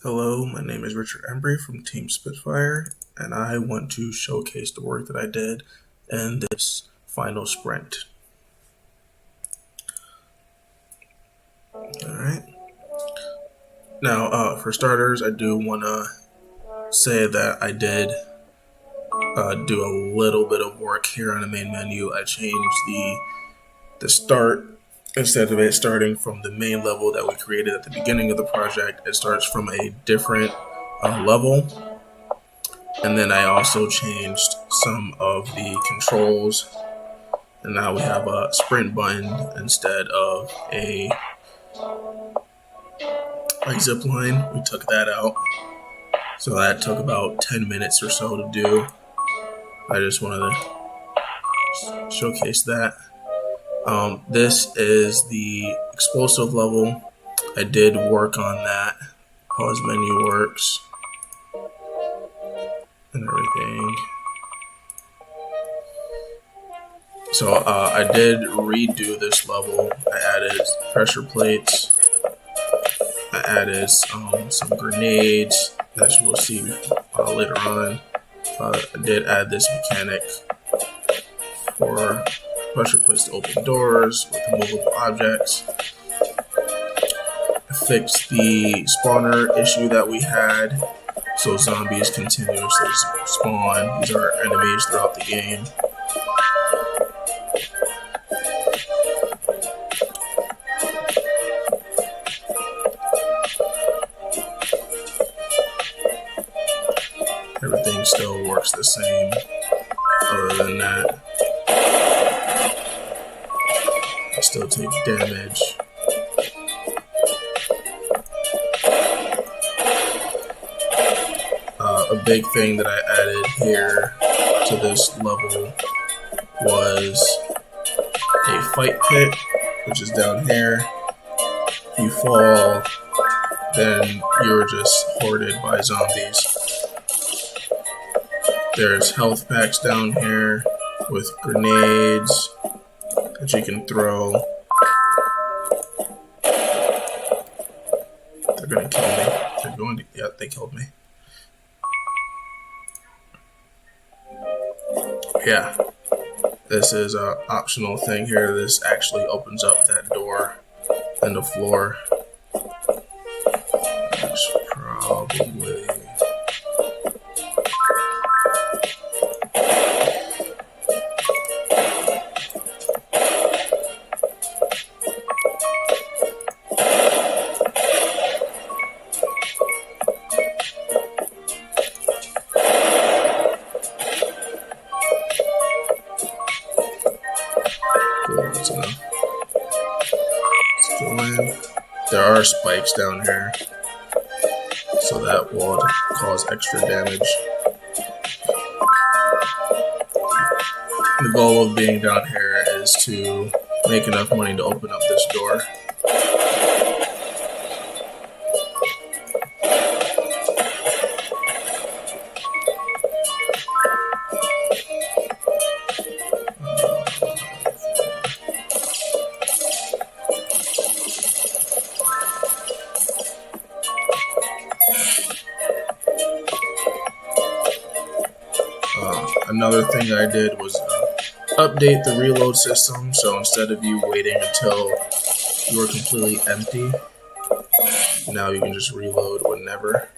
Hello, my name is Richard Embry from Team Spitfire, and I want to showcase the work that I did in this final sprint. Alright. Now, for starters, I do want to say that I did do a little bit of work here on the main menu. I changed the start. Instead of it starting from the main level that we created at the beginning of the project, it starts from a different level. And then I also changed some of the controls, and now we have a sprint button instead of a zip line. We took that out, so that took about 10 minutes or so to do. I just wanted to showcase that. This is the explosive level. I did work on that, how his menu works and everything. So I did redo this level. I added pressure plates. I added some grenades that you will see later on. I did add this mechanic for pressure plates to open doors with movable objects. I fixed the spawner issue that we had, so zombies continuously spawn. These are enemies throughout the game. Everything still works the same. Other than that, I still take damage. A big thing that I added here to this level was a fight pit, which is down here. If you fall, then you're just hoarded by zombies. There's health packs down here with grenades that you can throw. They're gonna kill me. Yeah, they killed me. Yeah, this is an optional thing here. This actually opens up that door in the floor. That's probably... That's enough. Let's go in. There are spikes down here, so that will cause extra damage. The goal of being down here is to make enough money to open up this door. Another thing I did was update the reload system, so instead of you waiting until you are completely empty, now you can just reload whenever.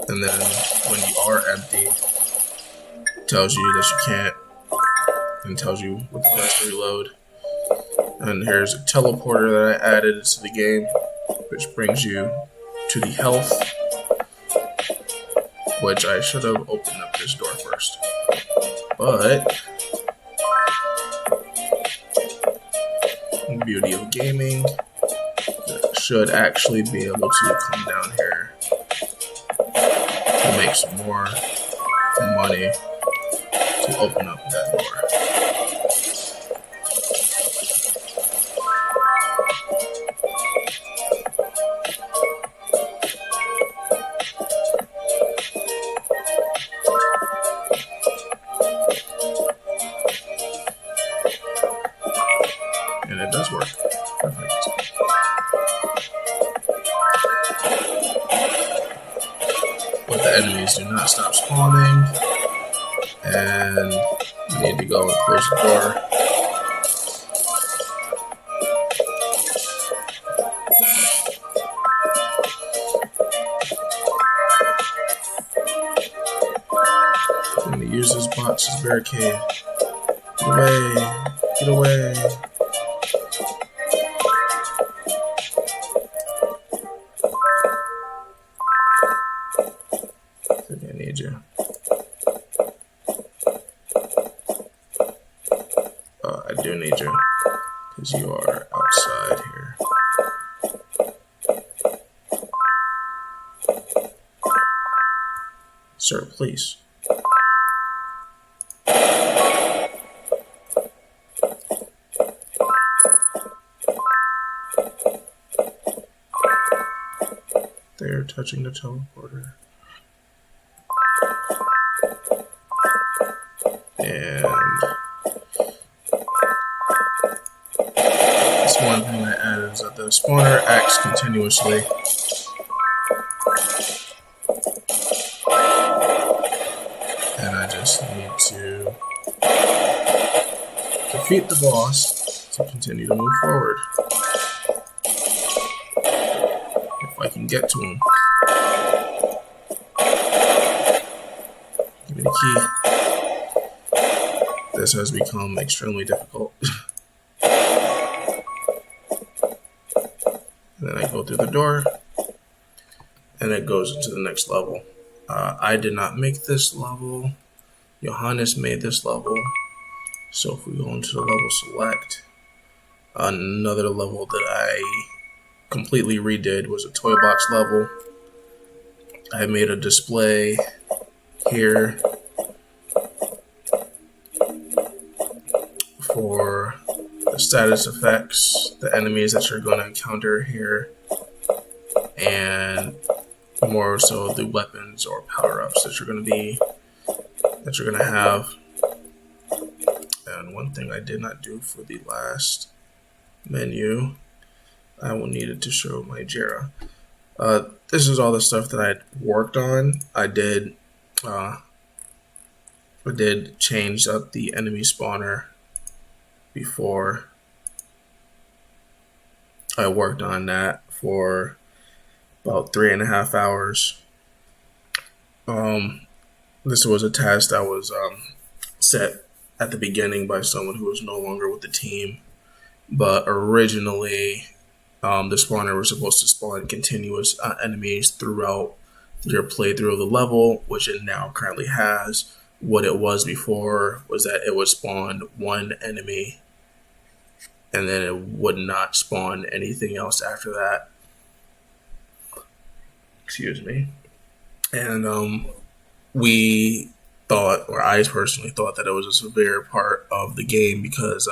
And then when you are empty, it tells you that you can't, and tells you what the best reload. And here's a teleporter that I added to the game, which brings you to the health, which I should have opened up this door first. But the beauty of gaming, should actually be able to come down here to make some more money to open up that door. And it does work. Perfect. But the enemies do not stop spawning. And we need to go and close the door. I'm going to use this box as barricade. Get away. Get away. I think I need you. I do need you. Because you are outside here. Sir, please. They're touching the teleporter. And this one thing I added is that the spawner acts continuously. And I just need to defeat the boss to continue to move forward. If I can get to him. Give me the key. This has become extremely difficult. And then I go through the door, and it goes into the next level. I did not make this level. Johannes made this level. So if we go into the level select, another level that I completely redid was a toy box level. I made a display here for the status effects, the enemies that you're going to encounter here, and more so the weapons or power-ups that you're going to have. And one thing I did not do for the last menu, I will need it to show my Jira. This is all the stuff that I worked on. I did change up the enemy spawner before. I worked on that for about 3.5 hours. This was a task that was set at the beginning by someone who was no longer with the team. But originally, the spawner was supposed to spawn continuous enemies throughout your playthrough of the level, which it now currently has. What it was before was that it would spawn one enemy, and then it would not spawn anything else after that. Excuse me. And we thought, or I personally thought, that it was a severe part of the game because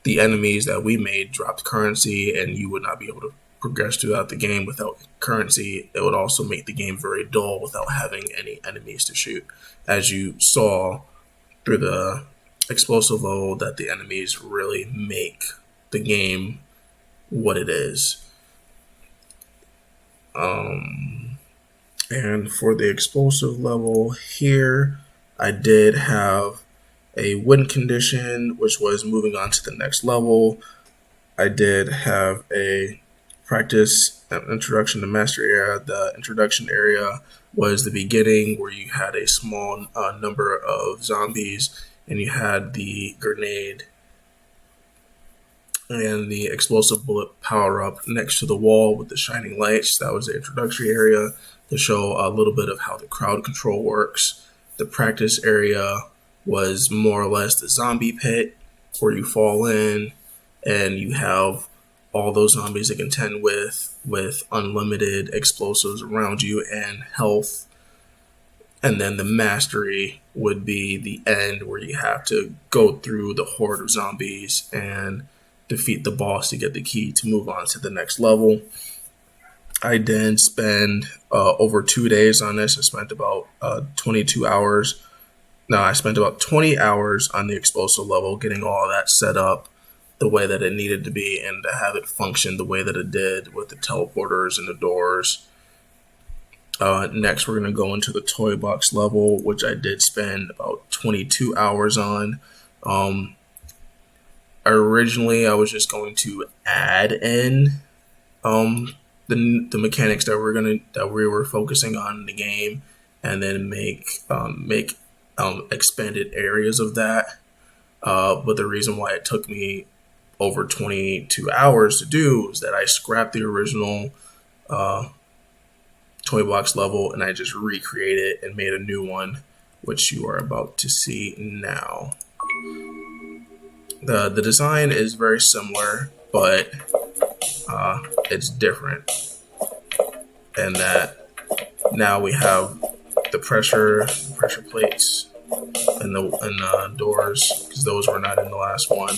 the enemies that we made dropped currency, and you would not be able to progress throughout the game without currency. It would also make the game very dull without having any enemies to shoot. As you saw through the explosive level, that the enemies really make the game what it is. And for the explosive level here, I did have a win condition, which was moving on to the next level. I did have a practice introduction to mastery area. The introduction area was the beginning, where you had a small number of zombies, and you had the grenade and the explosive bullet power up next to the wall with the shining lights. That was the introductory area to show a little bit of how the crowd control works. The practice area was more or less the zombie pit, where you fall in and you have all those zombies to contend with unlimited explosives around you and health. And then the mastery would be the end, where you have to go through the horde of zombies and defeat the boss to get the key to move on to the next level. I did spend over 2 days on this. I spent about 22 hours. No, I spent about 20 hours on the explosive level, getting all that set up. the way that it needed to be and to have it function the way that it did with the teleporters and the doors. Next, we're going to go into the toy box level, which I did spend about 22 hours on. Originally, I was just going to add in the mechanics that we were focusing on in the game, and then make expanded areas of that. But the reason why it took me over 22 hours to do is that I scrapped the original toy box level and I just recreated it and made a new one, which you are about to see now. The design is very similar, but it's different, and that now we have the pressure plates and the doors, because those were not in the last one.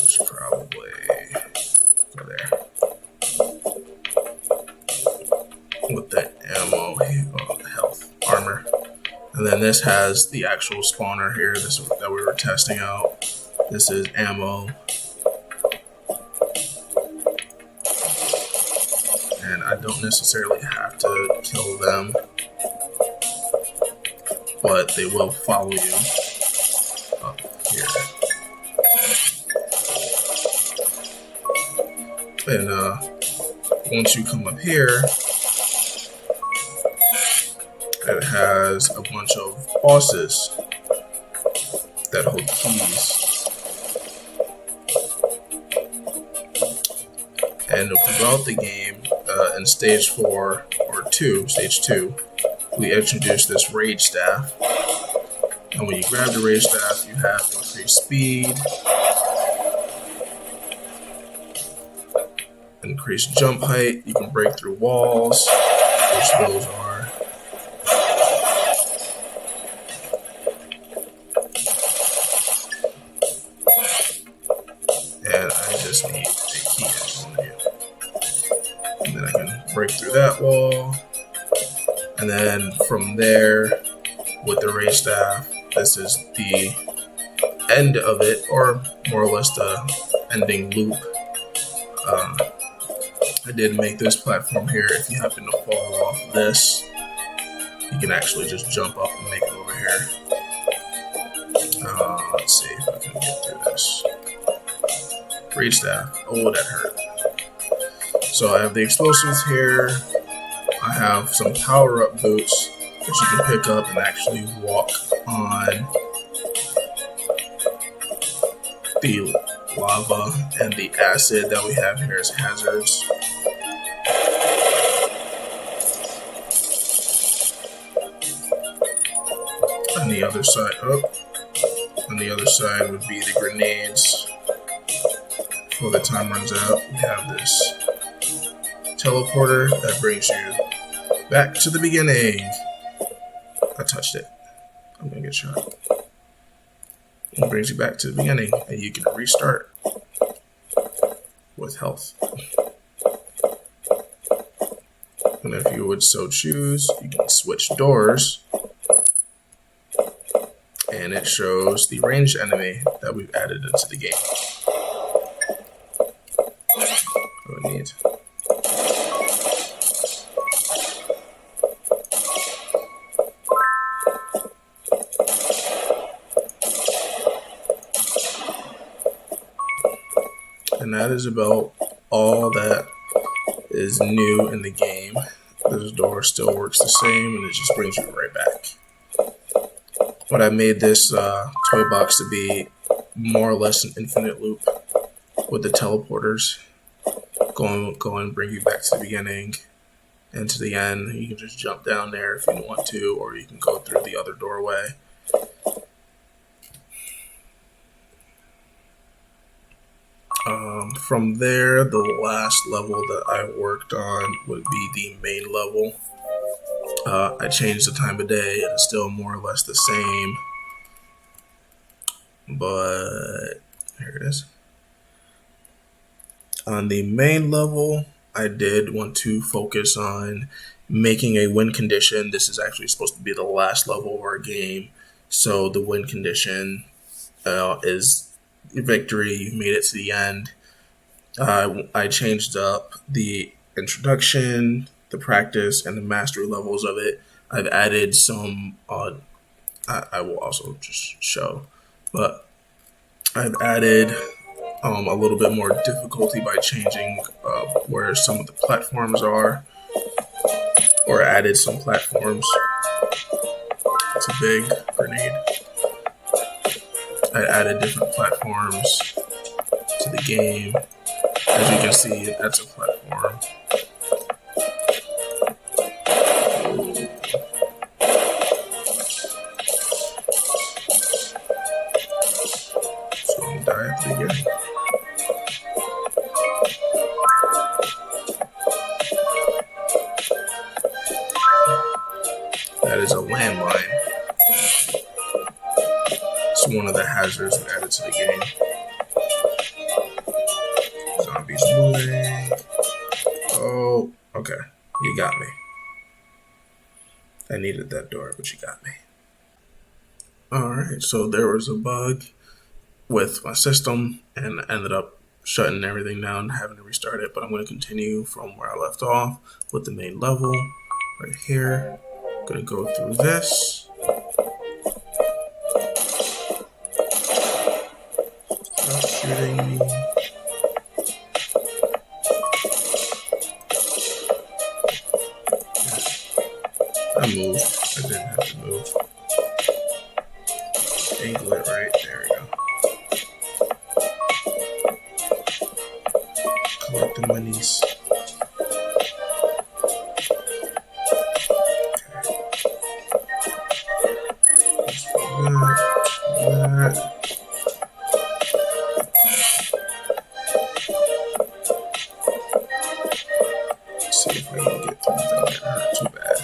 Should probably go there with the ammo, health, armor. And then this has the actual spawner here, this that we were testing out. This is ammo. And I don't necessarily have to kill them, but they will follow you up here. And once you come up here, it has a bunch of bosses that hold keys. And throughout the game, in stage 4 or 2, stage 2, we introduced this rage staff. And when you grab the rage staff, you have increased speed, increased jump height. You can break through walls, which those are. And I just need a key on here. And then I can break through that wall. And then from there, with the rage staff, this is the end of it, or more or less the ending loop. I did make this platform here. If you happen to fall off this, you can actually just jump up and make it over here. Let's see if I can get through this. Rage staff. Oh, that hurt. So I have the explosives here. I have some power-up boots that you can pick up and actually walk on the lava and the acid that we have here as hazards. On the other side, on the other side would be the grenades. Before the time runs out, we have this teleporter that brings you back to the beginning. I touched it. I'm gonna get shot. It brings you back to the beginning, and you can restart with health. And if you would so choose, you can switch doors, and it shows the ranged enemy that we've added into the game. What we need. And that is about all that is new in the game. This door still works the same, and it just brings you right back. But I made this toy box to be more or less an infinite loop with the teleporters. Go and bring you back to the beginning and to the end. You can just jump down there if you want to, or you can go through the other doorway. From there, the last level that I worked on would be the main level. I changed the time of day, and it's still more or less the same. But here it is. On the main level, I did want to focus on making a win condition. This is actually supposed to be the last level of our game. So the win condition is victory. You made it to the end. I changed up the introduction, the practice, and the mastery levels of it. I've added some. I will also just show, but I've added a little bit more difficulty by changing where some of the platforms are, or added some platforms. It's a big grenade. I added different platforms to the game. As you can see, that's a platform. So I'm dying at the beginning. That is a landmine. It's one of the hazards we added to the game. Zombies moving. Oh, okay. You got me. I needed that door, but you got me. Alright, so there was a bug with my system and ended up shutting everything down, having to restart it, but I'm going to continue from where I left off with the main level right here. I'm going to go through this. Stop shooting me. I moved. I didn't have to move. Angle it right. There we go. Collect the monies. That. Let's see if I can get through that. Not too bad.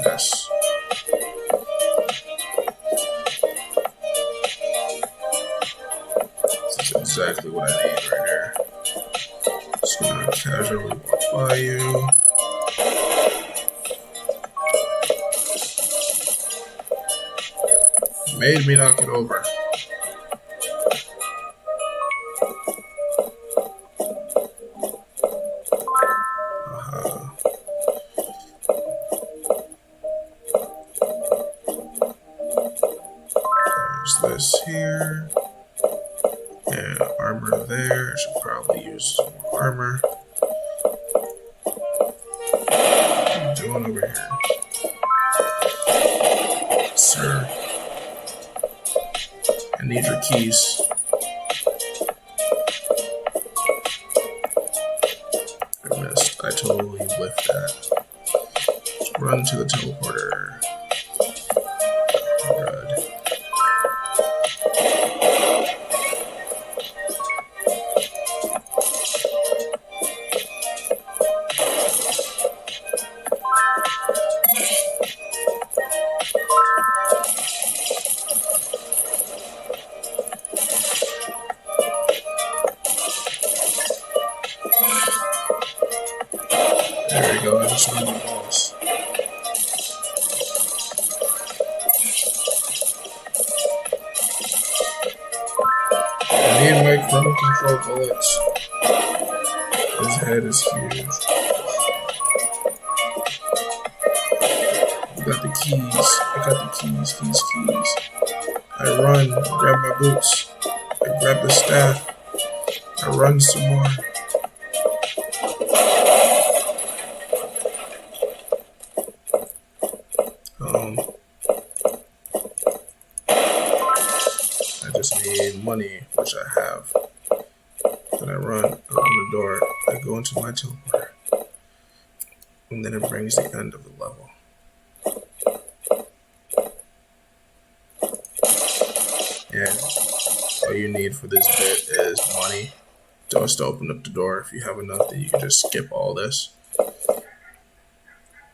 Yes. This is exactly what I need right here. Just gonna casually walk by you. Made me knock it over. There's this here. And armor there. I should probably use some more armor. What are you doing over here? Sir. I need your keys. I missed. I totally whiffed that. Let's run to the teleporter. Good. There we go, I just won the boss. I need my chrono control bullets. His head is huge. I got the keys. I got the keys. I run, grab my boots. I grab the staff. I run some more. I just need money, which I have. Then I run, open the door, I go into my teleporter. And then it brings the end of the level. And all you need for this bit is money just to open up the door. If you have enough, then you can just skip all this.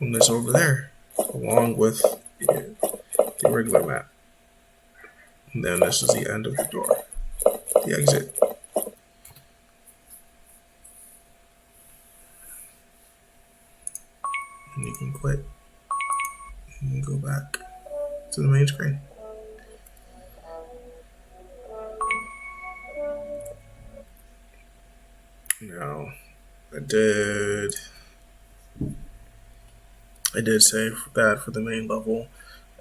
And it's over there, along with the regular map. And then this is the end of the door. the exit. And you can quit and go back to the main screen. Now, I did save that for the main level.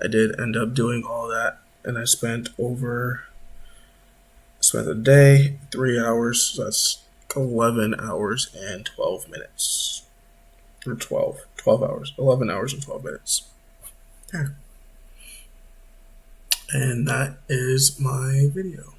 I did end up doing all that, and I spent a day, 3 hours, so that's 11 hours and 12 minutes. Or 12 hours, 11 hours and 12 minutes. Yeah. And that is my video.